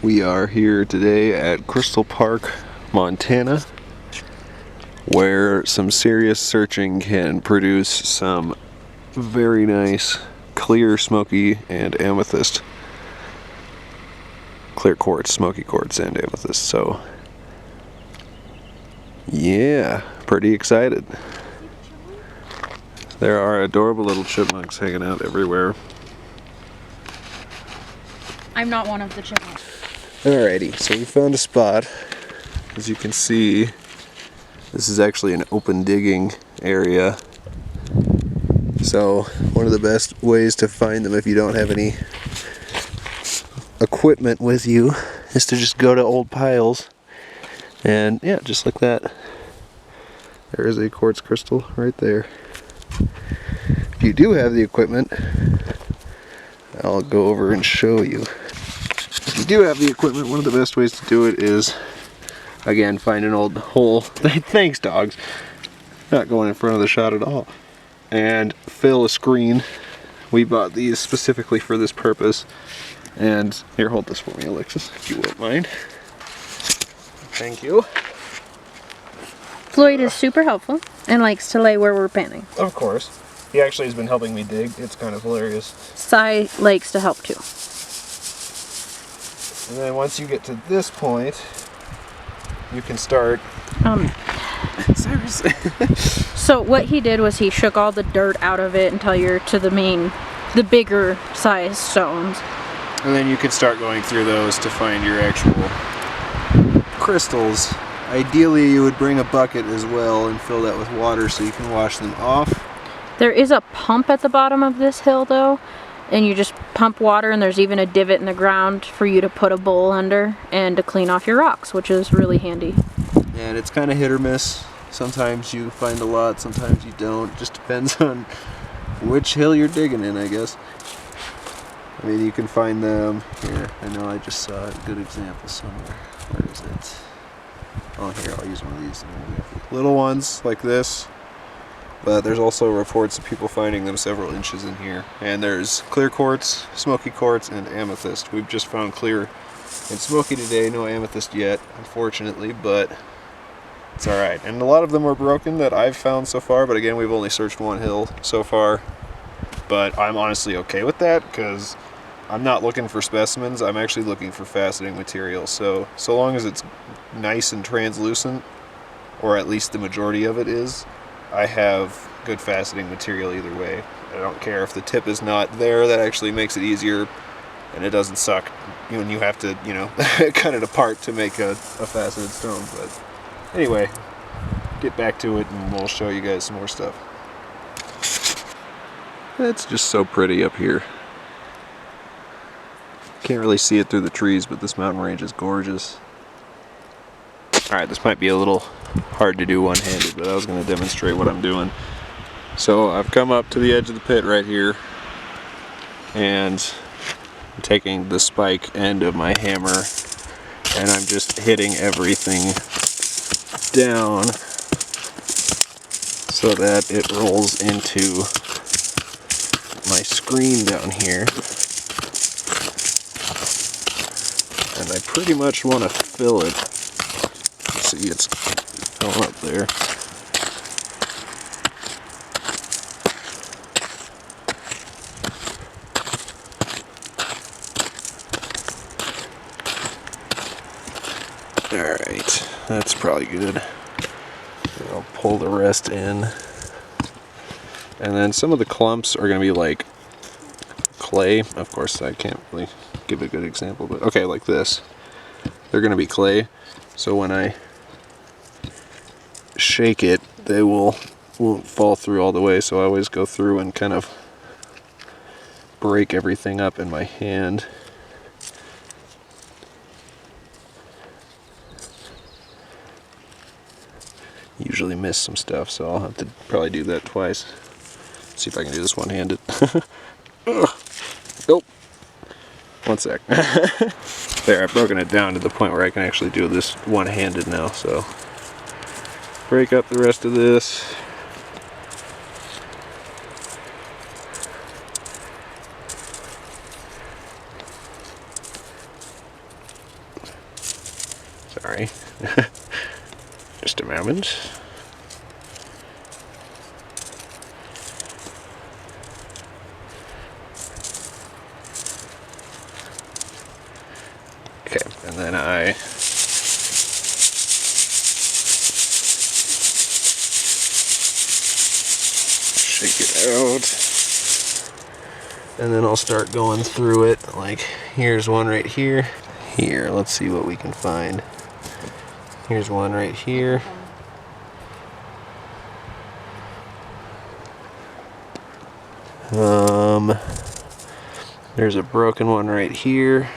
We are here today at Crystal Park, Montana, where some serious searching can produce some very nice clear smoky and amethyst. Clear quartz, smoky quartz, and amethyst. So, yeah, pretty excited. There are adorable little chipmunks hanging out everywhere. I'm not one of the chipmunks. Alrighty, so we found a spot. As you can see, this is actually an open digging area. So one of the best ways to find them if you don't have any equipment with you is to just go to old piles. And yeah, just like that. There is a quartz crystal right there. If you do have the equipment, I'll go over and show you. If you do have the equipment, one of the best ways to do it is, again, find an old hole. Thanks, dogs. Not going in front of the shot at all. And fill a screen. We bought these specifically for this purpose. And here, hold this for me, Alexis, if you won't mind. Thank you. Floyd is super helpful and likes to lay where we're panning. Of course. He actually has been helping me dig. It's kind of hilarious. Cy likes to help too. And then once you get to this point, you can start. Cyrus. So what he did was he shook all the dirt out of it until you're to the bigger size stones. And then you can start going through those to find your actual crystals. Ideally, you would bring a bucket as well and fill that with water so you can wash them off. There is a pump at the bottom of this hill though, and you just pump water, and there's even a divot in the ground for you to put a bowl under and to clean off your rocks, which is really handy. And it's kind of hit or miss. Sometimes you find a lot, sometimes you don't. Just depends on which hill you're digging in, I guess. I mean, you can find them here. I know I just saw a good example somewhere. Where is it? Oh, here, I'll use one of these. Little ones like this. But there's also reports of people finding them several inches in here. And there's clear quartz, smoky quartz, and amethyst. We've just found clear and smoky today. No amethyst yet, unfortunately, but it's alright. And a lot of them are broken that I've found so far, but again, we've only searched one hill so far. But I'm honestly okay with that, because I'm not looking for specimens, I'm actually looking for faceting material. So long as it's nice and translucent, or at least the majority of it is, I have good faceting material either way. I don't care if the tip is not there, that actually makes it easier, and it doesn't suck when you have to, you know, cut it apart to make a faceted stone. But anyway, get back to it and we'll show you guys some more stuff. It's just so pretty up here. Can't really see it through the trees, but this mountain range is gorgeous. Alright, this might be a little hard to do one-handed, but I was going to demonstrate what I'm doing. So I've come up to the edge of the pit right here, and I'm taking the spike end of my hammer, and I'm just hitting everything down so that it rolls into my screen down here. And I pretty much want to fill it. See, it's going up there. Alright, that's probably good. I'll pull the rest in. And then some of the clumps are going to be like clay. Of course, I can't really give a good example, but okay, like this. They're going to be clay, so when I shake it, they won't fall through all the way, so I always go through and kind of break everything up in my hand. Usually miss some stuff, so I'll have to probably do that twice. See if I can do this one-handed. Nope. One sec. There, I've broken it down to the point where I can actually do this one-handed now, so break up the rest of this. sorry. Just a moment. Okay, and then I shake it out. And then I'll start going through it. Like, here's one right here. Here, let's see what we can find. Here's one right here. There's a broken one right here.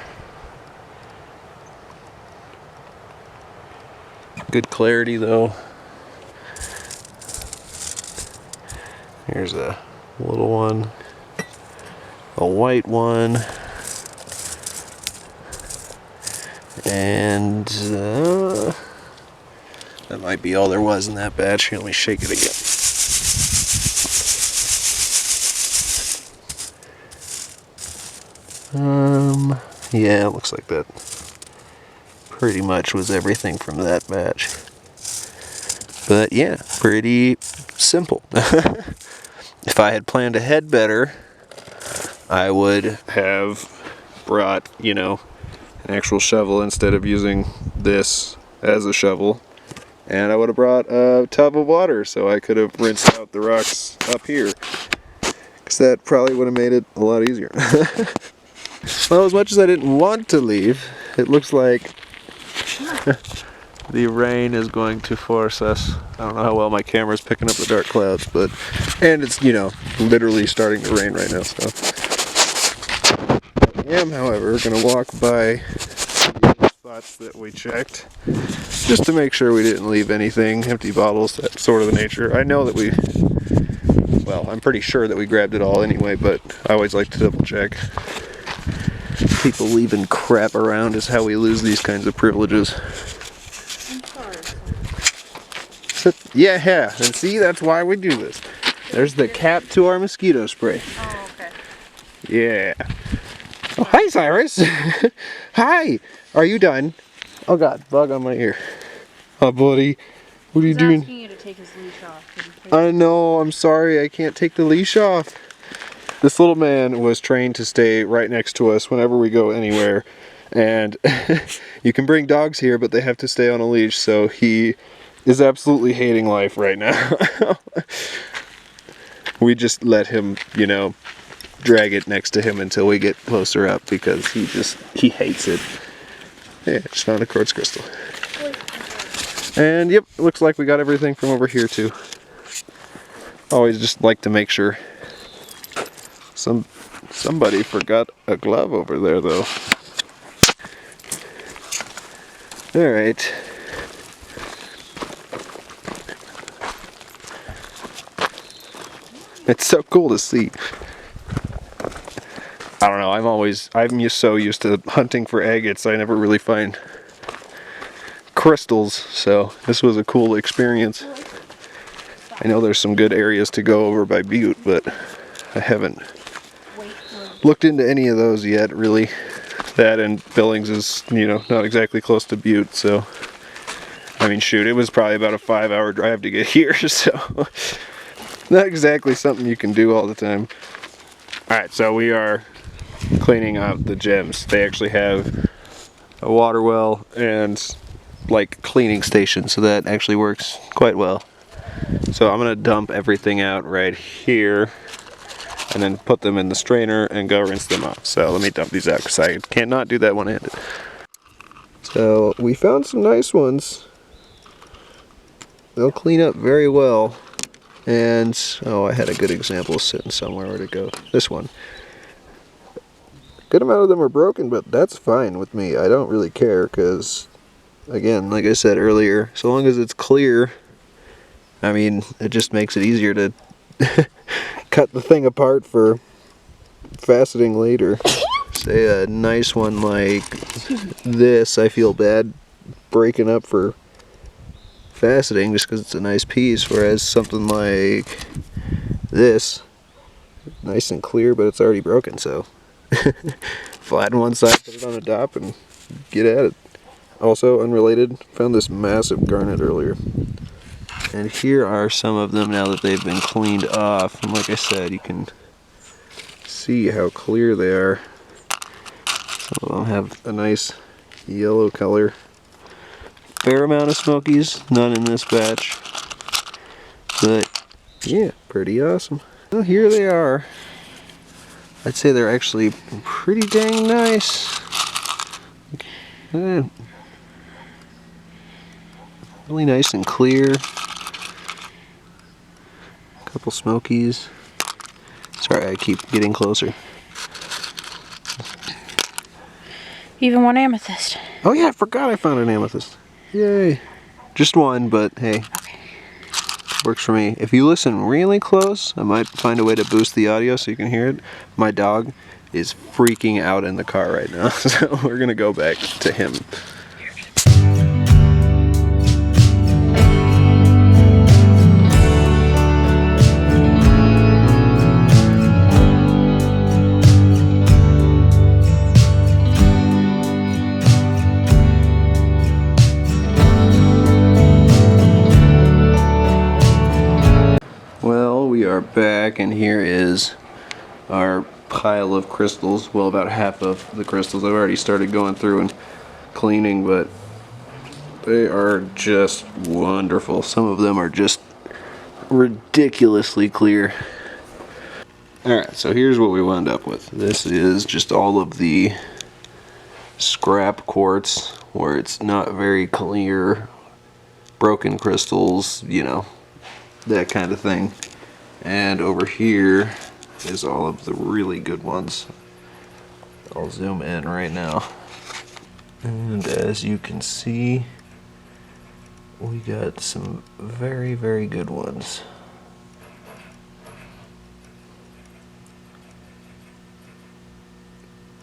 Good clarity though. Here's a little one. A white one. And that might be all there was in that batch. Here, let me shake it again. Yeah, it looks like that pretty much was everything from that batch. But yeah, pretty simple. If I had planned ahead better, I would have brought, you know, an actual shovel instead of using this as a shovel. And I would have brought a tub of water so I could have rinsed out the rocks up here. Because that probably would have made it a lot easier. Well, as much as I didn't want to leave, it looks like the rain is going to force us. I don't know how well my camera's picking up the dark clouds, but, and it's, you know, literally starting to rain right now, so. I am, however, going to walk by the spots that we checked, just to make sure we didn't leave anything, empty bottles, that sort of nature. I know that we, well, I'm pretty sure that we grabbed it all anyway, but I always like to double check. People leaving crap around is how we lose these kinds of privileges. Yeah, and see, that's why we do this. There's the cap to our mosquito spray. Oh, okay. Yeah. Oh, hi, Cyrus. Hi. Are you done? Oh God, bug on my ear. Oh, buddy. What are you doing? He's asking you to take his leash off. I know, I'm sorry, I can't take the leash off. This little man was trained to stay right next to us whenever we go anywhere. And you can bring dogs here, but they have to stay on a leash, so he is absolutely hating life right now. We just let him, you know, drag it next to him until we get closer up because he hates it. Yeah, just found a quartz crystal. And yep, looks like we got everything from over here too. Always just like to make sure. Somebody forgot a glove over there though. Alright. It's so cool to see. I don't know, I'm so used to hunting for agates, I never really find crystals, so this was a cool experience. I know there's some good areas to go over by Butte, but I haven't looked into any of those yet, really. That and Billings is, you know, not exactly close to Butte, so I mean, shoot, it was probably about a 5-hour drive to get here, so not exactly something you can do all the time. Alright, so we are cleaning out the gems. They actually have a water well and like cleaning station, so that actually works quite well. So I'm gonna dump everything out right here and then put them in the strainer and go rinse them off. So let me dump these out because I cannot do that one-handed. So we found some nice ones. They'll clean up very well. And, oh, I had a good example sitting somewhere. Where'd it go? This one. Good amount of them are broken, but that's fine with me. I don't really care because, again, like I said earlier, so long as it's clear, I mean, it just makes it easier to cut the thing apart for faceting later. Say a nice one like this, I feel bad breaking up for faceting just because it's a nice piece, whereas something like this, nice and clear, but it's already broken, so flatten one side, put it on the top, and get at it. also unrelated, found this massive garnet earlier. And here are some of them now that they've been cleaned off. And like I said, you can see how clear they are. Some of them have a nice yellow color. Fair amount of smokies, none in this batch. But yeah, pretty awesome. Well, here they are. I'd say they're actually pretty dang nice. Really nice and clear. Couple smokies. Sorry, I keep getting closer. Even one amethyst. Oh yeah, I forgot I found an amethyst. Yay. Just one, but hey. Okay. Works for me. If you listen really close, I might find a way to boost the audio so you can hear it. My dog is freaking out in the car right now, so we're gonna go back to him. Well, we are back, and here is our pile of crystals. Well, about half of the crystals. I've already started going through and cleaning, but they are just wonderful. Some of them are just ridiculously clear. Alright, so here's what we wound up with. This is just all of the scrap quartz where it's not very clear, broken crystals, you know, that kind of thing. And over here is all of the really good ones. I'll zoom in right now. And as you can see, we got some very, very good ones.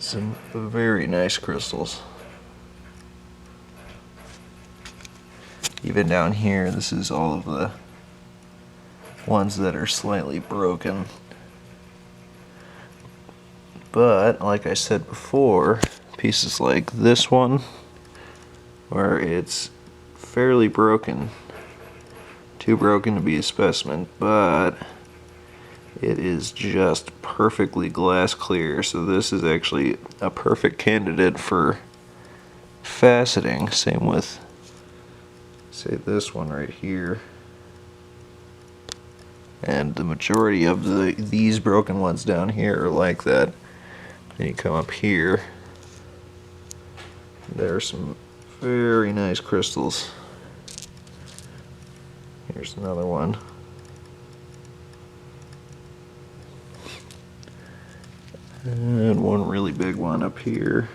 Some very nice crystals. Even down here, this is all of the ones that are slightly broken. But like I said before, pieces like this one, where it's fairly broken, too broken to be a specimen, but it is just perfectly glass clear, so this is actually a perfect candidate for faceting. Same with, say, this one right here. And the majority of these broken ones down here are like that. Then you come up here, there are some very nice crystals. Here's another one. And one really big one up here.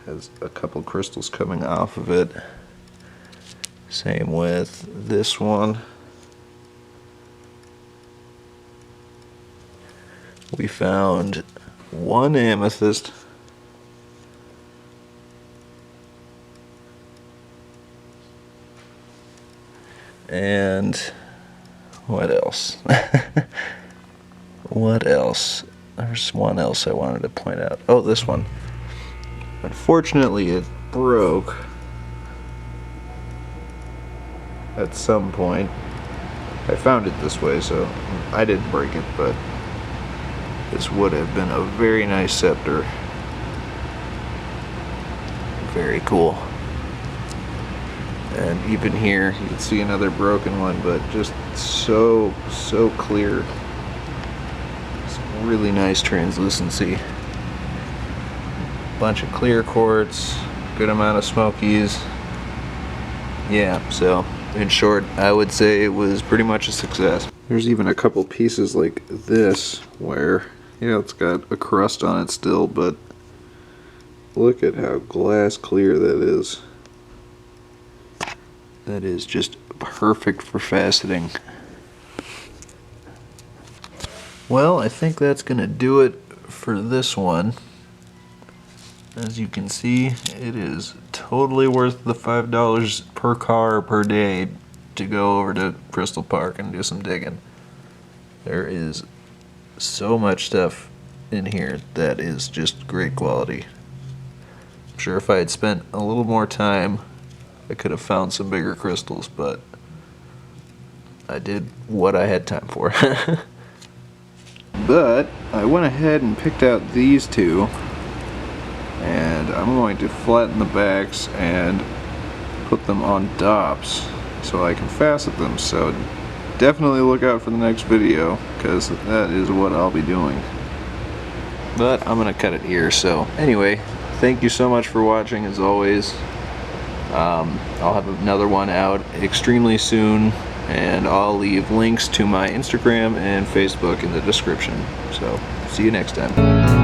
Has a couple crystals coming off of it. Same with this one. We found one amethyst. And what else? What else? There's one else I wanted to point out. Oh, this one. Unfortunately, it broke at some point. I found it this way, so I didn't break it, but this would have been a very nice scepter. Very cool. And even here, you can see another broken one, but just so clear. Some really nice translucency. Bunch of clear quartz, good amount of smokies. Yeah, so in short, I would say it was pretty much a success. There's even a couple pieces like this where, yeah, it's got a crust on it still, but look at how glass clear that is. That is just perfect for faceting. Well, I think that's gonna do it for this one. As you can see, it is totally worth the $5 per car per day to go over to Crystal Park and do some digging. There is so much stuff in here that is just great quality. I'm sure if I had spent a little more time, I could have found some bigger crystals, but I did what I had time for. But I went ahead and picked out these two, and I'm going to flatten the backs and put them on dops so I can facet them. So definitely look out for the next video, because that is what I'll be doing. But I'm gonna cut it here. So anyway, thank you so much for watching, as always. I'll have another one out extremely soon, and I'll leave links to my Instagram and Facebook in the description. So see you next time.